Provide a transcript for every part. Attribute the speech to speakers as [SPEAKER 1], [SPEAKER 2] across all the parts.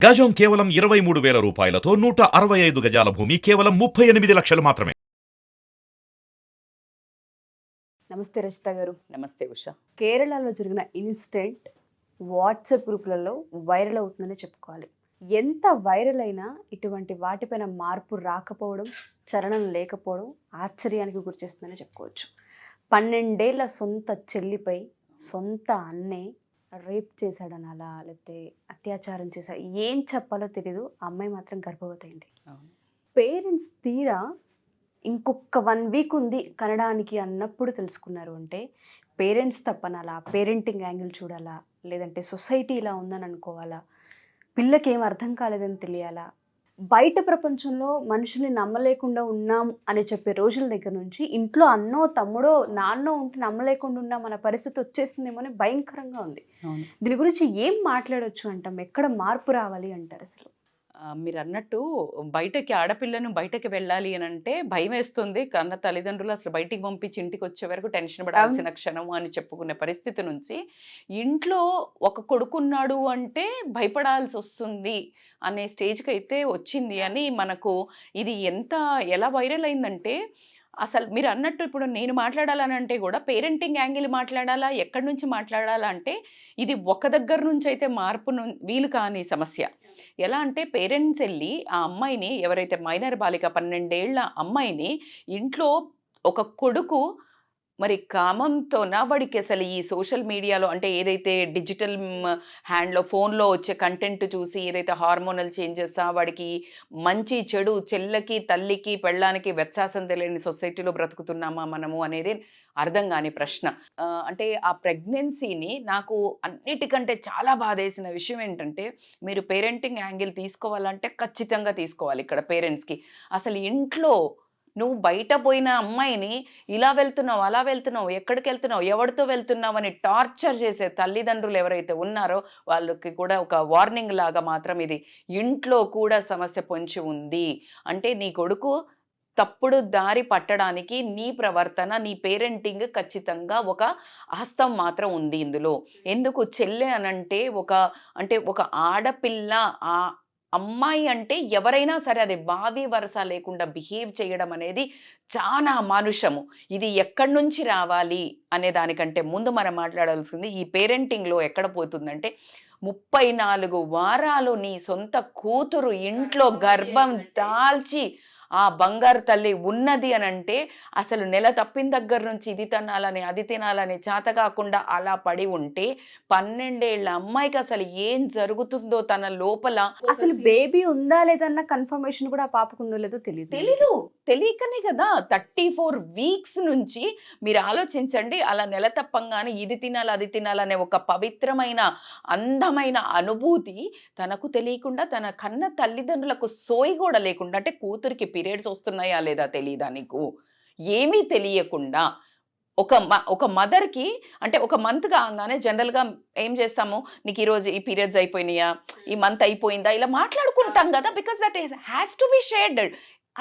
[SPEAKER 1] గజం కేవలం 23,000 రూపాయలతో 165 గజాల భూమి కేవలం 38 లక్షలు మాత్రమే.
[SPEAKER 2] నమస్తే రచిత గారు.
[SPEAKER 3] నమస్తే ఉషా.
[SPEAKER 2] కేరళలో జరిగిన ఇన్సిడెంట్ వాట్సాప్ గ్రూపులలో వైరల్ అవుతుందని చెప్పుకోవాలి. ఎంత వైరల్ అయినా ఇటువంటి వాటిపైన మార్పు రాకపోవడం, చలనం లేకపోవడం ఆశ్చర్యానికి గురిచేస్తుందని చెప్పుకోవచ్చు. 12 ఏళ్ల సొంత చెల్లిపై సొంత అన్నే రేప్ చేశాడనాలా, లేకపోతే అత్యాచారం చేశాడు, ఏం చెప్పాలో తెలీదు. ఆ అమ్మాయి మాత్రం గర్భవతి అయింది. పేరెంట్స్ తీరా ఇంకొక 1 వీక్ ఉంది కనడానికి అన్నప్పుడు తెలుసుకున్నారు అంటే పేరెంట్స్ తప్పనాలా, పేరెంటింగ్ యాంగిల్ చూడాలా, లేదంటే సొసైటీ ఇలా ఉందని అనుకోవాలా, పిల్లకి ఏం అర్థం కాలేదని తెలియాలా, బయట ప్రపంచంలో మనుషుల్ని నమ్మలేకుండా ఉన్నాం అని చెప్పే రోజుల దగ్గర నుంచి ఇంట్లో అన్నో తమ్ముడో నాన్నో ఉంటే నమ్మలేకుండా ఉన్నాం అన్న పరిస్థితి వచ్చేస్తుందేమో అని భయంకరంగా ఉంది. దీని గురించి ఏం మాట్లాడొచ్చు అంటాం, ఎక్కడ మార్పు రావాలి అంటారు? అసలు
[SPEAKER 3] మీరు అన్నట్టు బయటకి ఆడపిల్లను బయటకి వెళ్ళాలి అని అంటే భయం వేస్తుంది. కన్న తల్లిదండ్రులు అసలు బయటికి పంపించి ఇంటికి వచ్చే వరకు టెన్షన్ పడాల్సిన క్షణం అని చెప్పుకునే పరిస్థితి నుంచి ఇంట్లో ఒక కొడుకున్నాడు అంటే భయపడాల్సి వస్తుంది అనే స్టేజ్కి అయితే వచ్చింది అని మనకు ఇది ఎలా వైరల్ అయిందంటే, అసలు మీరు అన్నట్టు ఇప్పుడు నేను మాట్లాడాలని అంటే కూడా పేరెంటింగ్ యాంగిల్ మాట్లాడాలా, ఎక్కడి నుంచి మాట్లాడాలా అంటే ఇది ఒక దగ్గర నుంచి అయితే మార్పు వీలు కాని సమస్య. ఎలా అంటే పేరెంట్స్ వెళ్ళి ఆ అమ్మాయిని, ఎవరైతే మైనర్ బాలిక 12 ఏళ్ల అమ్మాయిని ఇంట్లో ఒక కొడుకు మరి కామంతోనా వాడికి అసలు ఈ సోషల్ మీడియాలో అంటే ఏదైతే డిజిటల్ హ్యాండ్లో ఫోన్లో వచ్చే కంటెంట్ చూసి ఏదైతే హార్మోనల్ చేంజెస్ వాడికి మంచి చెడు చెల్లకి తల్లికి పెళ్ళానికి వ్యత్యాసం తెలియని సొసైటీలో బ్రతుకుతున్నామా మనము అనేది అర్థం కాని ప్రశ్న. అంటే ఆ ప్రెగ్నెన్సీని నాకు అన్నిటికంటే చాలా బాధేసిన విషయం ఏంటంటే, మీరు పేరెంటింగ్ యాంగిల్ తీసుకోవాలంటే ఖచ్చితంగా తీసుకోవాలి. ఇక్కడ పేరెంట్స్కి అసలు ఇంట్లో నువ్వు బయట పోయిన అమ్మాయిని ఇలా వెళ్తున్నావు, అలా వెళ్తున్నావు, ఎక్కడికి వెళ్తున్నావు, ఎవరితో వెళ్తున్నావు అని టార్చర్ చేసే తల్లిదండ్రులు ఎవరైతే ఉన్నారో వాళ్ళకి కూడా ఒక వార్నింగ్ లాగా మాత్రం ఇది ఇంట్లో కూడా సమస్య పొంచి ఉంది. అంటే నీ కొడుకు తప్పుడు దారి పట్టడానికి నీ ప్రవర్తన, నీ పేరెంటింగ్ ఖచ్చితంగా ఒక హస్తం మాత్రం ఉంది ఇందులో. ఎందుకు చెల్లె అనంటే ఒక ఆడపిల్ల, ఆ అమ్మాయి అంటే ఎవరైనా సరే అది భావి వరస లేకుండా బిహేవ్ చేయడం అనేది చాలా అమానుషము. ఇది ఎక్కడి నుంచి రావాలి అనే దానికంటే ముందు మనం మాట్లాడాల్సింది ఈ పేరెంటింగ్లో ఎక్కడ పోతుందంటే, 34 వారాలు నీ సొంత కూతురు ఇంట్లో గర్భం దాల్చి ఆ బంగారు తల్లి ఉన్నది అని అంటే అసలు నెల తప్పిన దగ్గర నుంచి ఇది తినాలని అది తినాలని చేత కాకుండా అలా పడి ఉంటే 12 ఏళ్ల అమ్మాయికి అసలు ఏం జరుగుతుందో తన లోపల,
[SPEAKER 2] అసలు బేబీ ఉందా లేదన్న కన్ఫర్మేషన్ కూడా ఆ పాపకు ఉందో లేదో తెలీదు.
[SPEAKER 3] తెలియకనే కదా 34 వీక్స్ నుంచి మీరు ఆలోచించండి. అలా నెల తప్పంగానే ఇది తినాలి అది తినాలనే ఒక పవిత్రమైన అందమైన అనుభూతి తనకు తెలియకుండా, తన కన్న తల్లిదండ్రులకు సోయి కూడా లేకుండా, అంటే కూతురికి పీరియడ్స్ వస్తున్నాయా లేదా తెలియదా నీకు, ఏమీ తెలియకుండా ఒక మదర్కి అంటే ఒక మంత్ కాగానే జనరల్గా ఏం చేస్తాము, నీకు ఈరోజు ఈ పీరియడ్స్ అయిపోయినాయా, ఈ మంత్ అయిపోయిందా, ఇలా మాట్లాడుకుంటాం కదా, because that has to be shared.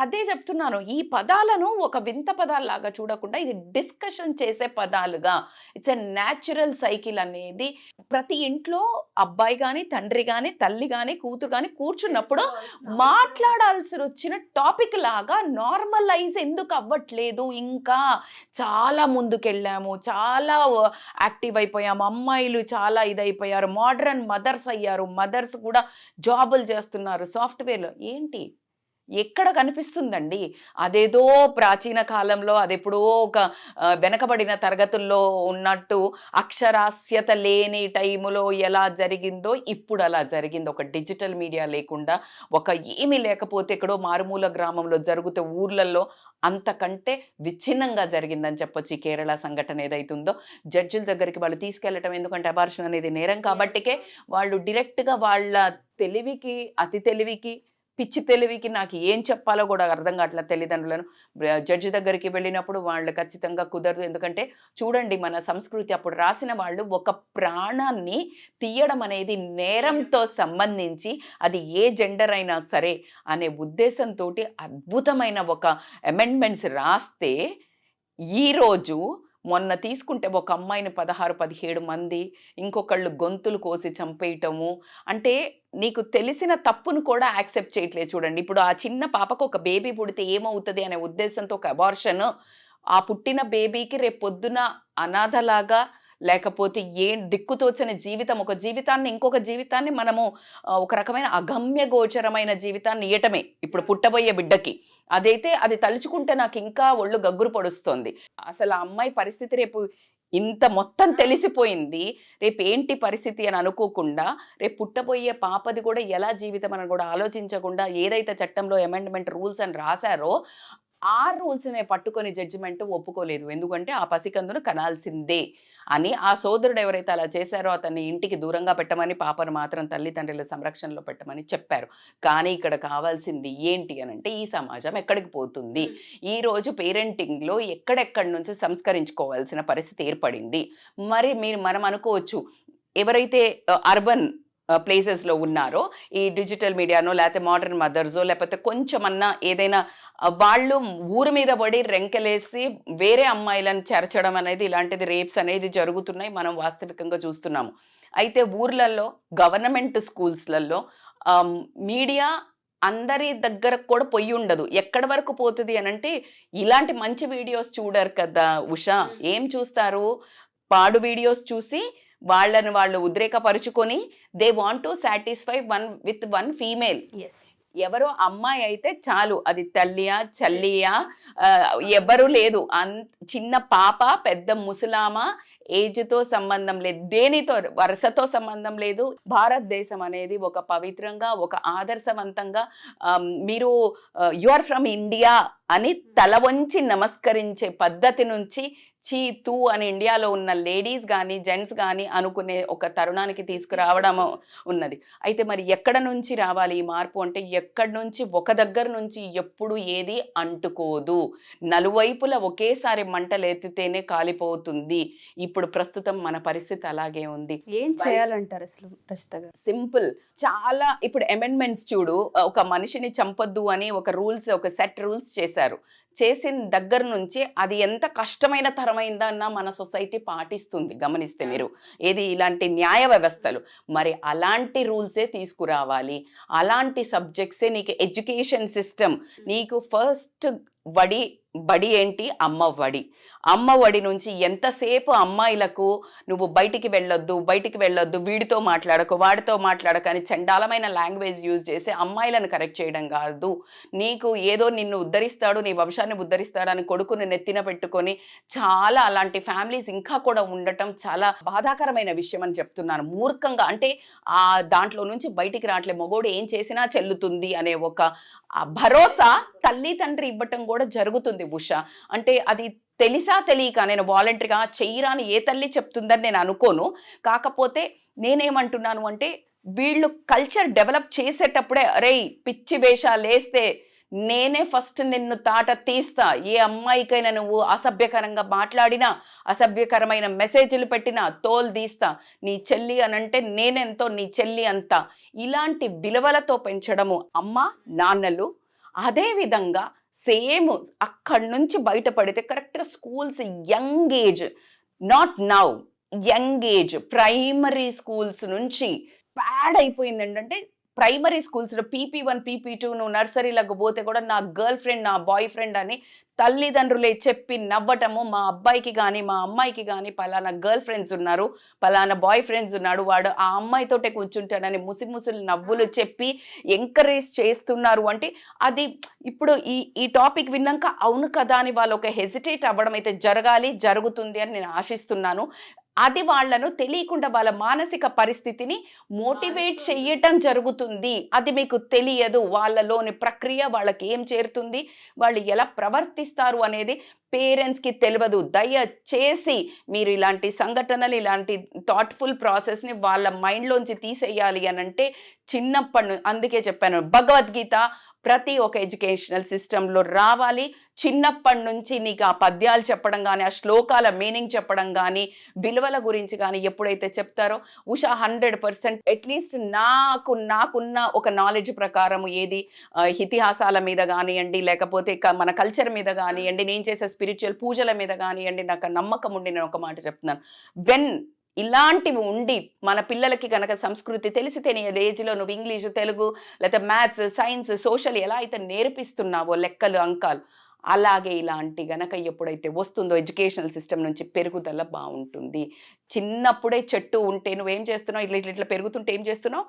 [SPEAKER 3] అదే చెప్తున్నాను, ఈ పదాలను ఒక వింత పదాల్లాగా చూడకుండా ఇది డిస్కషన్ చేసే పదాలుగా, ఇట్స్ ఎ న్యాచురల్ సైకిల్ అనేది ప్రతి ఇంట్లో అబ్బాయి కానీ తండ్రి కానీ తల్లి కానీ కూతురు కానీ కూర్చున్నప్పుడు మాట్లాడాల్సి వచ్చిన టాపిక్ లాగా నార్మలైజ్ ఎందుకు అవ్వట్లేదు? ఇంకా చాలా ముందుకెళ్ళాము, చాలా యాక్టివ్ అయిపోయాము, అమ్మాయిలు చాలా ఇదైపోయారు, మోడర్న్ మదర్స్ అయ్యారు, మదర్స్ కూడా జాబులు చేస్తున్నారు సాఫ్ట్వేర్లో. ఏంటి ఎక్కడ కనిపిస్తుందండి? అదేదో ప్రాచీన కాలంలో అదెప్పుడో ఒక వెనకబడిన తరగతుల్లో ఉన్నట్టు అక్షరాస్యత లేని టైములో ఎలా జరిగిందో ఇప్పుడు అలా జరిగింది. ఒక డిజిటల్ మీడియా లేకుండా, ఏమీ లేకపోతే ఎక్కడో మారుమూల గ్రామంలో జరుగుతే ఊర్లలో అంతకంటే విచ్ఛిన్నంగా జరిగిందని చెప్పొచ్చు ఈ కేరళ సంఘటన ఏదైతుందో. జడ్జిల దగ్గరికి వాళ్ళు తీసుకెళ్ళటం, ఎందుకంటే అబార్షన్ అనేది నేరం కాబట్టికే వాళ్ళు డైరెక్ట్గా వాళ్ళ తెలివికి, అతి తెలివికి, పిచ్చి తెలివికి నాకు ఏం చెప్పాలో కూడా అర్థం కావట్లే తల్లిదండ్రులను. జడ్జి దగ్గరికి వెళ్ళినప్పుడు వాళ్ళు ఖచ్చితంగా కుదరదు. ఎందుకంటే చూడండి, మన సంస్కృతి అప్పుడు రాసిన వాళ్ళు ఒక ప్రాణాన్ని తీయడం అనేది నేరంతో సంబంధించి అది ఏ జెండర్ అయినా సరే అనే ఉద్దేశంతో అద్భుతమైన ఒక అమెండ్మెంట్స్ రాస్తే ఈరోజు మొన్న తీసుకుంటే ఒక అమ్మాయిని 16-17 మంది ఇంకొకళ్ళు గొంతులు కోసి చంపేయటము. అంటే నీకు తెలిసిన తప్పును కూడా యాక్సెప్ట్ చేయట్లేదు చూడండి. ఇప్పుడు ఆ చిన్న పాపకు ఒక బేబీ పుడితే ఏమవుతది అనే ఉద్దేశంతో ఒక అబార్షన్, ఆ పుట్టిన బేబీకి రేపు పొద్దున అనాథలాగా లేకపోతే దిక్కుతోచని జీవితం, ఒక జీవితాన్ని ఇంకొక జీవితాన్ని మనము ఒక రకమైన అగమ్య గోచరమైన జీవితాన్ని ఇయ్యటమే ఇప్పుడు పుట్టబోయే బిడ్డకి. అదైతే అది తలుచుకుంటే నాకు ఇంకా ఒళ్ళు గగ్గురు పొడుస్తోంది. అసలు ఆ అమ్మాయి పరిస్థితి రేపు ఇంత మొత్తం తెలిసిపోయింది, రేపు ఏంటి పరిస్థితి అని అనుకోకుండా రేపు పుట్టబోయే పాపది కూడా ఎలా జీవితం అని కూడా ఆలోచించకుండా ఏదైతే చట్టంలో అమెండ్మెంట్ రూల్స్ అని రాశారో ఆ రూల్స్నే పట్టుకొని జడ్జిమెంట్ ఒప్పుకోలేదు. ఎందుకంటే ఆ పసికందును కనాల్సిందే అని ఆ సోదరుడు ఎవరైతే అలా చేశారో అతన్ని ఇంటికి దూరంగా పెట్టమని, పాపను మాత్రం తల్లిదండ్రుల సంరక్షణలో పెట్టమని చెప్పారు. కానీ ఇక్కడ కావాల్సింది ఏంటి అని అంటే ఈ సమాజం ఎక్కడికి పోతుంది? ఈ రోజు పేరెంటింగ్లో ఎక్కడెక్కడి నుంచి సంస్కరించుకోవాల్సిన పరిస్థితి ఏర్పడింది. మరి మనం అనుకోవచ్చు, ఎవరైతే అర్బన్ ప్లేసెస్లో ఉన్నారో ఈ డిజిటల్ మీడియానో లేకపోతే మోడర్న్ మదర్సో లేకపోతే కొంచెమన్నా ఏదైనా వాళ్ళు ఊరి మీద పడి రెంకెలేసి వేరే అమ్మాయిలను చేర్చడం అనేది, ఇలాంటిది రేప్స్ అనేది జరుగుతున్నాయి, మనం వాస్తవికంగా చూస్తున్నాము. అయితే ఊర్లలో గవర్నమెంట్ స్కూల్స్లలో మీడియా అందరి దగ్గర కూడా పొయ్యి ఉండదు. ఎక్కడి వరకు పోతుంది అని అంటే ఇలాంటి మంచి వీడియోస్ చూడరు కదా ఉషా. ఏం చూస్తారు? పాడు వీడియోస్ చూసి వాళ్ళని వాళ్ళు ఉద్రేకపరుచుకొని they want to satisfy one female. ఎవరో అమ్మాయి అయితే చాలు, అది తల్లియా చల్లియా ఎవరు లేదు, చిన్న పాప పెద్ద ముసలామా ఏజ్తో సంబంధం లేదు, దేనితో వరుసతో సంబంధం లేదు. భారతదేశం అనేది ఒక పవిత్రంగా ఒక ఆదర్శవంతంగా మీరు యు ఆర్ ఫ్రమ్ ఇండియా అని తల వంచి నమస్కరించే పద్ధతి నుంచి చీ తూ అని ఇండియాలో ఉన్న లేడీస్ కానీ జెంట్స్ కానీ అనుకునే ఒక తరుణానికి తీసుకురావడం ఉన్నది. అయితే మరి ఎక్కడ నుంచి రావాలి ఈ మార్పు అంటే ఎక్కడి నుంచి? ఒక దగ్గర నుంచి ఎప్పుడు ఏది అంటుకోదు, నలువైపులా ఒకేసారి మంటలెత్తితేనే కాలిపోతుంది. ఇప్పుడు ప్రస్తుతం మన పరిస్థితి అలాగే ఉంది.
[SPEAKER 2] ఏం చేయాలంటారు అసలు రచిత గారు?
[SPEAKER 3] సింపుల్, చాలా ఇప్పుడు అమెండ్మెంట్స్ చూడు, ఒక మనిషిని చంపొద్దు అని ఒక రూల్స్, ఒక సెట్ రూల్స్ చేశారు. చేసిన దగ్గర నుంచి అది ఎంత కష్టమైన తరమైందన్న మన సొసైటీ పాటిస్తుంది గమనిస్తే మీరు. ఏది ఇలాంటి న్యాయ వ్యవస్థలు మరి అలాంటి రూల్సే తీసుకురావాలి. అలాంటి సబ్జెక్ట్సే నీకు ఎడ్యుకేషన్ సిస్టమ్, నీకు ఫస్ట్ బడి ఏంటి? అమ్మ ఒడి నుంచి ఎంతసేపు అమ్మాయిలకు నువ్వు బయటికి వెళ్ళొద్దు, వీడితో మాట్లాడకు వాడితో మాట్లాడకు అని చండాలమైన లాంగ్వేజ్ యూజ్ చేసి అమ్మాయిలను కరెక్ట్ చేయడం కాదు. నీకు ఏదో నిన్ను ఉద్ధరిస్తాడు, నీ వంశాన్ని ఉద్ధరిస్తాడు అని కొడుకుని నెత్తిన పెట్టుకొని చాలా అలాంటి ఫ్యామిలీస్ ఇంకా కూడా ఉండటం చాలా బాధాకరమైన విషయం అని చెప్తున్నాను. మూర్ఖంగా అంటే ఆ దాంట్లో నుంచి బయటికి రావట్లే. మగోడు ఏం చేసినా చెల్లుతుంది అనే ఒక భరోసా తల్లి తండ్రి ఇవ్వటం కూడా జరుగుతుంది ఉషా. అంటే అది తెలిసా తెలియక, నేను వాలంటరీగా చెయ్యరాని ఏ తల్లి చెప్తుందని నేను అనుకోను. కాకపోతే నేనేమంటున్నాను అంటే వీళ్ళు కల్చర్ డెవలప్ చేసేటప్పుడే అరే పిచ్చి వేషాలు వేస్తే నేనే ఫస్ట్ నిన్ను తాట తీస్తా, ఏ అమ్మాయికైనా నువ్వు అసభ్యకరంగా మాట్లాడినా అసభ్యకరమైన మెసేజ్లు పెట్టినా తోలు తీస్తా, నీ చెల్లి అనంటే నేనెంతో నీ చెల్లి అంతా, ఇలాంటి విలువలతో పెంచడము అమ్మ నాన్నలు. అదేవిధంగా సేమ్ అక్కడి నుంచి బయటపడితే కరెక్ట్గా schools young age, not now, young age primary schools నుంచి బ్యాడ్ అయిపోయింది. ఏంటంటే ప్రైమరీ స్కూల్స్లో PP1 PP2 నువ్వు నర్సరీలకు పోతే కూడా నా గర్ల్ ఫ్రెండ్ నా బాయ్ ఫ్రెండ్ అని తల్లిదండ్రులే చెప్పి నవ్వటము. మా అబ్బాయికి కానీ మా అమ్మాయికి కానీ పలానా గర్ల్ ఫ్రెండ్స్ ఉన్నారు, పలానా బాయ్ ఫ్రెండ్స్ ఉన్నాడు, వాడు ఆ అమ్మాయితోటే కూర్చుంటాడని ముసిముసులు నవ్వులు చెప్పి ఎంకరేజ్ చేస్తున్నారు. అంటే అది ఇప్పుడు ఈ టాపిక్ విన్నాక అవును కదా అని వాళ్ళు ఒక హెసిటేట్ అవ్వడం అయితే జరుగుతుంది అని నేను ఆశిస్తున్నాను. అది వాళ్ళను తెలియకుండా వాళ్ళ మానసిక పరిస్థితిని మోటివేట్ చేయటం జరుగుతుంది. అది మీకు తెలియదు, వాళ్ళలోని ప్రక్రియ వాళ్ళకి ఏం చేరుతుంది, వాళ్ళు ఎలా ప్రవర్తిస్తారు అనేది పేరెంట్స్కి తెలియదు. దయచేసి మీరు ఇలాంటి సంఘటనలు, ఇలాంటి థాట్ఫుల్ ప్రాసెస్ని వాళ్ళ మైండ్లోంచి తీసేయాలి అని అంటే చిన్నప్పటి నుంచి, అందుకే చెప్పాను భగవద్గీత ప్రతి ఒక్క ఎడ్యుకేషనల్ సిస్టంలో రావాలి. చిన్నప్పటి నుంచి నీకు ఆ పద్యాలు చెప్పడం కానీ, ఆ శ్లోకాల మీనింగ్ చెప్పడం కానీ, విలువల గురించి కానీ ఎప్పుడైతే చెప్తారో ఉషా 100% అట్లీస్ట్ నాకున్న ఒక నాలెడ్జ్ ప్రకారం ఏది ఇతిహాసాల మీద కానివ్వండి, లేకపోతే మన కల్చర్ మీద కానివ్వండి, నేను చేసే స్పిరిచువల్ పూజల మీద కానివ్వండి, నాకు నమ్మకం ఉండి నేను ఒక మాట చెప్తున్నాను. ఇలాంటివి ఉండి మన పిల్లలకి కనుక సంస్కృతి తెలిసి తెలియని ఏజ్లో నువ్వు ఇంగ్లీషు, తెలుగు, లేకపోతే మ్యాథ్స్, సైన్స్, సోషల్ ఎలా అయితే నేర్పిస్తున్నావో, లెక్కలు, అంకాలు, అలాగే ఇలాంటి గనక ఎప్పుడైతే వస్తుందో ఎడ్యుకేషనల్ సిస్టమ్ నుంచి పెరుగుదల బాగుంటుంది. చిన్నప్పుడే చెట్టు ఉంటే నువ్వేం చేస్తున్నావు, ఇట్లా పెరుగుతుంటే ఏం చేస్తున్నావు,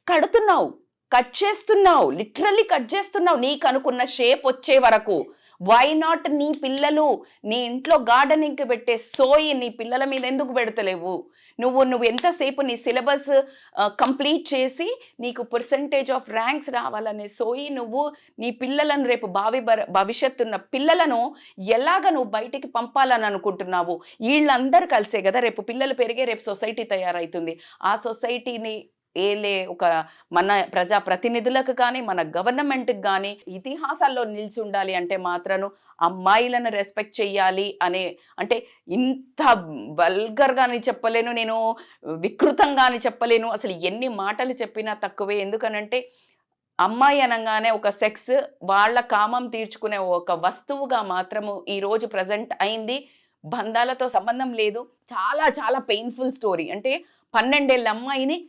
[SPEAKER 3] కడుతున్నావు, కట్ చేస్తున్నావు, లిటరల్లీ కట్ చేస్తున్నావు నీకు అనుకున్న షేప్ వచ్చే వరకు. వై నాట్ నీ పిల్లలు నీ ఇంట్లో గార్డెనింగ్కి పెట్టే సోయి నీ పిల్లల మీద ఎందుకు పెడతలేవు? నువ్వు ఎంతసేపు నీ సిలబస్ కంప్లీట్ చేసి నీకు పర్సంటేజ్ ఆఫ్ ర్యాంక్స్ రావాలనే సోయి నువ్వు నీ పిల్లలను రేపు భవిష్యత్తున్న పిల్లలను ఎలాగ నువ్వు బయటికి పంపాలని అనుకుంటున్నావు? వీళ్ళందరూ కలిసే కదా రేపు పిల్లలు పెరిగే రేపు సొసైటీ తయారవుతుంది. ఆ సొసైటీని ఒక మన ప్రజాప్రతినిధులకు కానీ, మన గవర్నమెంట్కి కానీ ఇతిహాసాల్లో నిలిచి ఉండాలి అంటే మాత్రం అమ్మాయిలను రెస్పెక్ట్ చెయ్యాలి అంటే ఇంత వల్గర్గాని చెప్పలేను, నేను వికృతంగాని చెప్పలేను, అసలు ఎన్ని మాటలు చెప్పినా తక్కువే. ఎందుకనంటే అమ్మాయి అనగానే ఒక సెక్స్, వాళ్ళ కామం తీర్చుకునే ఒక వస్తువుగా మాత్రము ఈరోజు ప్రజెంట్ అయింది. బంధాలతో సంబంధం లేదు. చాలా చాలా పెయిన్ఫుల్ స్టోరీ. అంటే 12 ఏళ్ళ అమ్మాయిని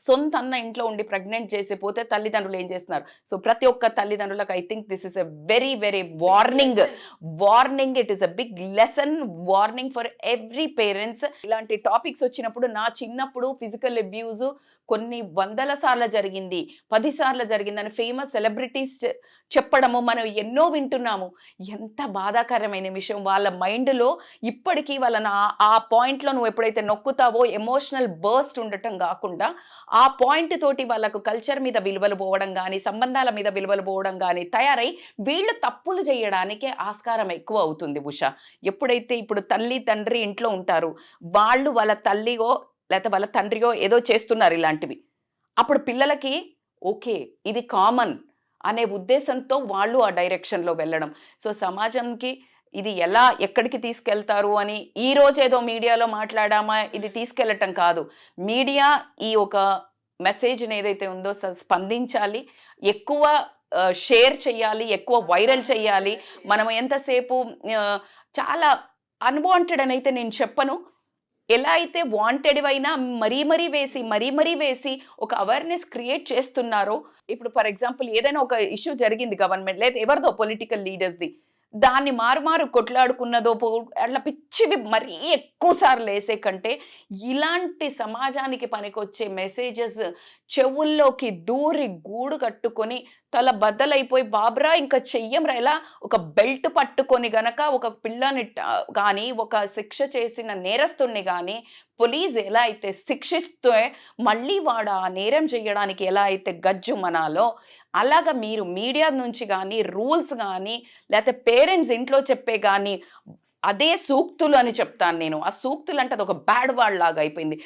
[SPEAKER 3] సొంత అన్న ఇంట్లో ఉండి ప్రెగ్నెంట్ చేసి పోతే తల్లిదండ్రులు ఏం చేస్తున్నారు? సో ప్రతి ఒక్క తల్లిదండ్రులకు I think this is a very very warning. It is a big lesson, warning for every parents. ఇలాంటి టాపిక్స్ వచ్చినప్పుడు నా చిన్నప్పుడు ఫిజికల్ అబ్యూజ్ కొన్ని 100 సార్లు జరిగింది, 10 సార్లు జరిగిందని ఫేమస్ సెలబ్రిటీస్ చెప్పడము మనం ఎన్నో వింటున్నాము. ఎంత బాధాకరమైన విషయం. వాళ్ళ మైండ్లో ఇప్పటికీ వాళ్ళని ఆ పాయింట్లో నువ్వు ఎప్పుడైతే నొక్కుతావో ఎమోషనల్ బర్స్ట్ ఉండటం కాకుండా ఆ పాయింట్ తోటి వాళ్ళకు కల్చర్ మీద విలువలు పోవడం కానీ, సంబంధాల మీద విలువలు పోవడం కానీ తయారై వీళ్ళు తప్పులు చేయడానికి ఆస్కారం ఎక్కువ అవుతుంది. ఉషా, ఎప్పుడైతే ఇప్పుడు తల్లి తండ్రి ఇంట్లో ఉంటారు, వాళ్ళు వాళ్ళ తల్లియో లేకపోతే వాళ్ళ తండ్రియో ఏదో చేస్తున్నారు ఇలాంటివి, అప్పుడు పిల్లలకి ఓకే ఇది కామన్ అనే ఉద్దేశంతో వాళ్ళు ఆ డైరెక్షన్లో వెళ్ళడం. సో సమాజంకి ఇది ఎక్కడికి తీసుకెళ్తారు అని ఈ రోజు ఏదో మీడియాలో మాట్లాడామా, ఇది తీసుకెళ్ళటం కాదు. మీడియా ఈ ఒక మెసేజ్ని ఏదైతే ఉందో స్పందించాలి, ఎక్కువ షేర్ చేయాలి, ఎక్కువ వైరల్ చేయాలి. మనం ఎంతసేపు చాలా అన్వాంటెడ్ అని అయితే నేను చెప్పను, ఎలా అయితే వాంటెడ్ అయినా మరీ వేసి ఒక అవేర్నెస్ క్రియేట్ చేస్తున్నారో. ఇప్పుడు ఫర్ ఎగ్జాంపుల్ ఏదైనా ఒక ఇష్యూ జరిగింది గవర్నమెంట్ లేదా ఎవరిదో పొలిటికల్ లీడర్స్ది, దాన్ని మారు కొట్లాడుకున్నదో అట్లా పిచ్చివి మరీ ఎక్కువ సార్లు వేసే కంటే ఇలాంటి సమాజానికి పనికొచ్చే మెసేజెస్ చెవుల్లోకి దూరి గూడు కట్టుకొని తల బద్దలైపోయి బాబ్రా ఇంకా చెయ్యంరా ఎలా ఒక బెల్ట్ పట్టుకొని గనక ఒక పిల్లని కానీ ఒక శిక్ష చేసిన నేరస్తుని కానీ పోలీస్ ఎలా అయితే శిక్షిస్తే మళ్ళీ వాడు ఆ నేరం చేయడానికి ఎలా అయితే గజ్జు మనాలో అలాగా మీరు మీడియా నుంచి కానీ రూల్స్ కానీ లేకపోతే పేరెంట్స్ ఇంట్లో చెప్పే కానీ అదే సూక్తులు అని చెప్తాను నేను. ఆ సూక్తులు అంటే అది ఒక బ్యాడ్ వర్డ్ లాగా అయిపోయింది.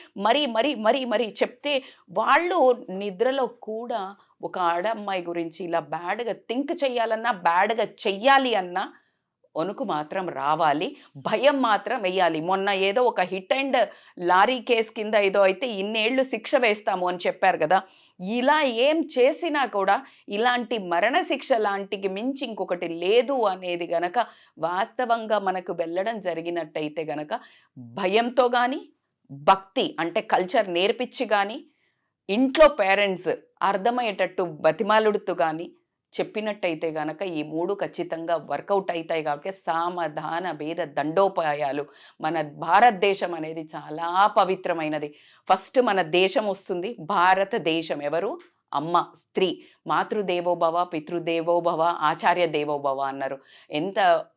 [SPEAKER 3] మరీ చెప్తే వాళ్ళు నిద్రలో కూడా ఒక ఆడమ్మాయి గురించి ఇలా బ్యాడ్గా థింక్ చెయ్యాలన్నా, బ్యాడ్గా చెయ్యాలి అన్నా వణుకు మాత్రం రావాలి, భయం మాత్రం వేయాలి. మొన్న ఏదో ఒక హిట్ అండ్ లారీ కేసు కింద ఏదో అయితే ఇన్నేళ్లు శిక్ష వేస్తాము అని చెప్పారు కదా. ఇలా ఏం చేసినా కూడా ఇలాంటి మరణ శిక్ష లాంటికి మించి ఇంకొకటి లేదు అనేది గనక వాస్తవంగా మనకు వెళ్ళడం జరిగినట్టయితే గనక భయంతో కానీ, భక్తి అంటే కల్చర్ నేర్పించి కానీ, ఇంట్లో పేరెంట్స్ అర్థమయ్యేటట్టు బతిమాలుడుతూ కానీ చెప్పినట్టయితే గనక ఈ 3 ఖచ్చితంగా వర్కౌట్ అవుతాయి. కాబట్టి సామధాన భేద దండోపాయాలు. మన భారతదేశం అనేది చాలా పవిత్రమైనది. ఫస్ట్ మన దేశం వస్తుంది, భారతదేశం. ఎవరు? అమ్మ, స్త్రీ. మాతృదేవోభవ, పితృదేవోభవ, ఆచార్య దేవోభవ అన్నారు.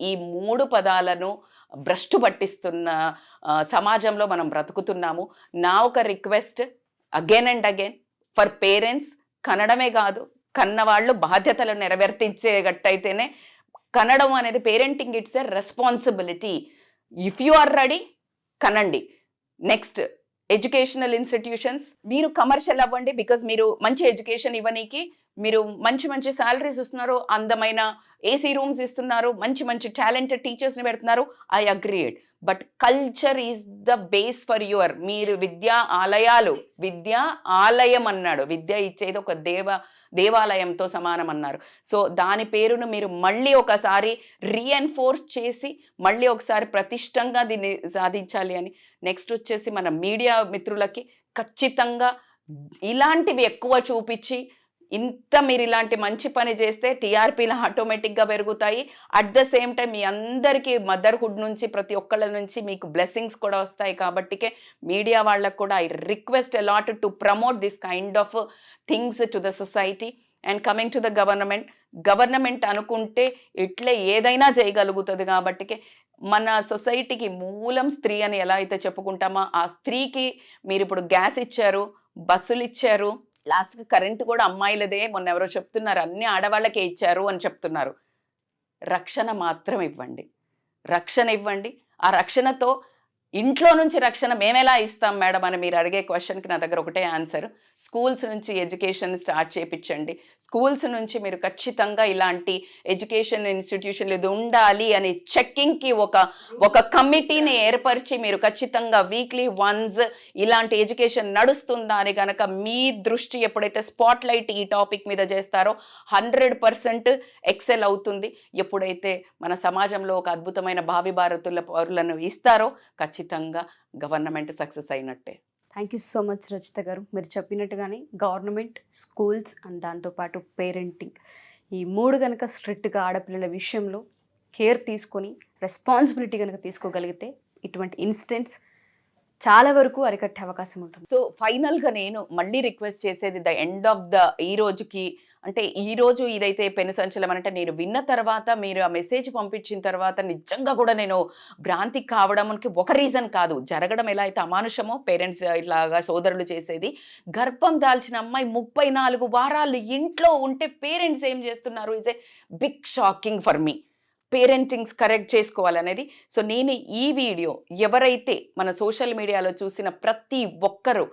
[SPEAKER 3] ఈ 3 పదాలను భ్రష్టు పట్టిస్తున్న సమాజంలో మనం బ్రతుకుతున్నాము. నా ఒక request again and again for parents, కనడమే కాదు కన్నవాళ్ళు బాధ్యతలను నెరవేర్తించేటట్టయితేనే కనడం అనేది parenting it's a responsibility. If you are ready కనండి. నెక్స్ట్ ఎడ్యుకేషనల్ ఇన్స్టిట్యూషన్స్, మీరు కమర్షియల్ అవ్వండి, బికాజ్ మీరు మంచి ఎడ్యుకేషన్ ఇవ్వనీకి మీరు మంచి మంచి శాలరీస్ ఇస్తున్నారు, అందమైన ఏసీ రూమ్స్ ఇస్తున్నారు, మంచి మంచి టాలెంటెడ్ టీచర్స్ని పెడుతున్నారు, I agreed. But culture is the base for your. మీరు విద్యా ఆలయం అన్నాడు, విద్య ఇచ్చేది ఒక దేవాలయంతో సమానం అన్నారు. సో దాని పేరును మీరు మళ్ళీ ఒకసారి రీఎన్ఫోర్స్ చేసి మళ్ళీ ఒకసారి ప్రతిష్టంగా దీన్ని సాధించాలి అని. నెక్స్ట్ వచ్చేసి మన మీడియా మిత్రులకి ఖచ్చితంగా ఇలాంటివి ఎక్కువ చూపించి, ఇంత మీరు ఇలాంటి మంచి పని చేస్తే టీఆర్పీలు ఆటోమేటిక్గా పెరుగుతాయి. అట్ ద సేమ్ టైం మీ అందరికీ మదర్హుడ్ నుంచి ప్రతి ఒక్కళ్ళ నుంచి మీకు బ్లెస్సింగ్స్ కూడా వస్తాయి. కాబట్టికే మీడియా వాళ్ళకు కూడా I request a lot to promote this kind of things to the society. And coming to the government అనుకుంటే ఇట్లే ఏదైనా చేయగలుగుతుంది. కాబట్టికే మన సొసైటీకి మూలం స్త్రీ అని ఎలా అయితే చెప్పుకుంటామో, ఆ స్త్రీకి మీరు ఇప్పుడు గ్యాస్ ఇచ్చారు, బస్సులు ఇచ్చారు, లాస్ట్కి కరెంటు కూడా అమ్మాయిలదే, మొన్న ఎవరో చెప్తున్నారు అన్ని ఆడవాళ్ళకే ఇచ్చారు అని చెప్తున్నారు. రక్షణ మాత్రం ఇవ్వండి, ఆ రక్షణతో ఇంట్లో నుంచి రక్షణ మేమెలా ఇస్తాం మేడం అని మీరు అడిగే క్వశ్చన్కి నా దగ్గర ఒకటే ఆన్సర్. స్కూల్స్ నుంచి ఎడ్యుకేషన్ స్టార్ట్ చేయించండి. స్కూల్స్ నుంచి మీరు ఖచ్చితంగా ఇలాంటి ఎడ్యుకేషన్ ఇన్స్టిట్యూషన్లు ఇది ఉండాలి అని చెక్కింగ్కి ఒక కమిటీని ఏర్పరిచి మీరు ఖచ్చితంగా వీక్లీ వన్స్ ఇలాంటి ఎడ్యుకేషన్ నడుస్తుందా అని కనుక మీ దృష్టి ఎప్పుడైతే స్పాట్ లైట్ ఈ టాపిక్ మీద చేస్తారో 100% ఎక్సెల్ అవుతుంది. ఎప్పుడైతే మన సమాజంలో ఒక అద్భుతమైన భావి భారతుల పౌరులను ఇస్తారో ఖచ్చితంగా గవర్నమెంట్ సక్సెస్ అయినట్టే.
[SPEAKER 2] Thank you so much Rachitha గారు. మీరు చెప్పినట్టుగానే గవర్నమెంట్, స్కూల్స్ అండ్ దాంతోపాటు పేరెంటింగ్, ఈ మూడు కనుక స్ట్రిక్ట్గా ఆడపిల్లల విషయంలో కేర్ తీసుకొని రెస్పాన్సిబిలిటీ కనుక తీసుకోగలిగితే ఇటువంటి ఇన్సిడెంట్స్ చాలా వరకు అరికట్టే అవకాశం ఉంటుంది.
[SPEAKER 3] సో ఫైనల్గా నేను మళ్ళీ రిక్వెస్ట్ చేసేది ద ఎండ్ ఆఫ్ ద ఈ రోజుకి, అంటే ఈరోజు ఇదైతే పెను సంచలనం అంటే నేను విన్న తర్వాత, మీరు ఆ మెసేజ్ పంపించిన తర్వాత నిజంగా కూడా నేను భ్రాంతి కావడానికి ఒక రీజన్ కాదు, జరగడం ఎలా అయితే అమానుషమో పేరెంట్స్ ఇట్లాగా సోదరులు చేసేది. గర్భం దాల్చిన అమ్మాయి 34 వారాలు ఇంట్లో ఉంటే పేరెంట్స్ ఏం చేస్తున్నారు is a big shocking for me. Parentings correct చేసుకోవాలనేది. సో నేను ఈ వీడియో ఎవరైతే మన సోషల్ మీడియాలో చూసిన ప్రతి ఒక్కరూ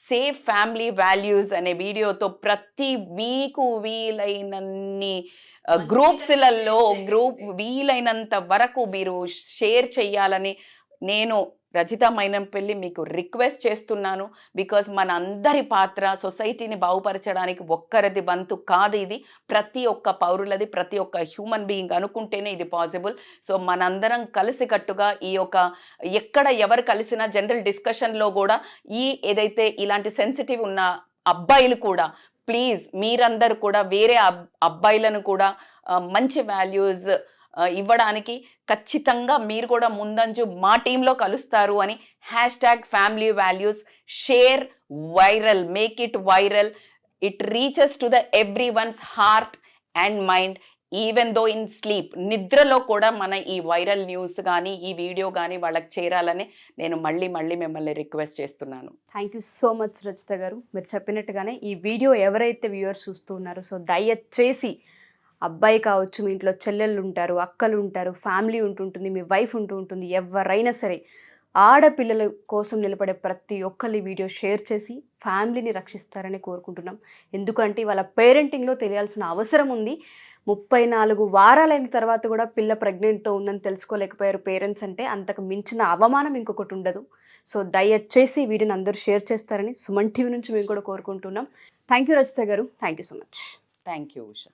[SPEAKER 3] #సేవ్ ఫ్యామిలీ వాల్యూస్ అనే వీడియోతో ప్రతి మీకు వీలైనన్ని గ్రూప్స్లలో వీలైనంత వరకు మీరు షేర్ చేయాలని నేను రజిత మైనంపల్లి మీకు రిక్వెస్ట్ చేస్తున్నాను. బికాజ్ మన అందరి పాత్ర సొసైటీని బాగుపరచడానికి ఒక్కరిది వంతు కాదు, ఇది ప్రతి ఒక్క పౌరులది, ప్రతి ఒక్క హ్యూమన్ బీయింగ్ అనుకుంటేనే ఇది పాసిబుల్. సో మనందరం కలిసికట్టుగా ఈ యొక్క ఎక్కడ ఎవరు కలిసినా జనరల్ డిస్కషన్లో కూడా ఏదైతే ఇలాంటి సెన్సిటివ్ ఉన్న అబ్బాయిలు కూడా ప్లీజ్ మీరందరూ కూడా వేరే అబ్బాయిలను కూడా మంచి వాల్యూస్ ఇవ్వడానికి ఖచ్చితంగా మీరు కూడా ముందంజు మా టీంలో కలుస్తారు అని #family values share viral, make it viral, it reaches to the everyone's heart and mind even though in sleep. నిద్రలో కూడా మన ఈ వైరల్ న్యూస్ కానీ ఈ వీడియో కానీ వాళ్ళకి చేరాలని నేను మళ్ళీ మిమ్మల్ని రిక్వెస్ట్ చేస్తున్నాను.
[SPEAKER 2] Thank you so much Rachitha గారు. మీరు చెప్పినట్టుగానే ఈ వీడియో ఎవరైతే వ్యూవర్స్ చూస్తున్నారో సో దయచేసి అబ్బాయి కావచ్చు, మీ ఇంట్లో చెల్లెళ్ళు ఉంటారు, అక్కలు ఉంటారు, ఫ్యామిలీ ఉంటుంటుంది, మీ వైఫ్ ఉంటుంది, ఎవరైనా సరే ఆడపిల్లల కోసం నిలబడే ప్రతి ఒక్కరి వీడియో షేర్ చేసి ఫ్యామిలీని రక్షిస్తారని కోరుకుంటున్నాం. ఎందుకంటే వాళ్ళ పేరెంటింగ్లో తెలియాల్సిన అవసరం ఉంది. 34 వారాలైన తర్వాత కూడా పిల్ల ప్రెగ్నెంట్తో ఉందని తెలుసుకోలేకపోయారు పేరెంట్స్ అంటే అంతకు మించిన అవమానం ఇంకొకటి ఉండదు. సో దయచేసి వీడియోని అందరూ షేర్ చేస్తారని సుమన్ టీవీ నుంచి మేము కూడా కోరుకుంటున్నాం. థ్యాంక్ యూ రచిత గారు. Thank you so much.
[SPEAKER 3] Thank you Usha.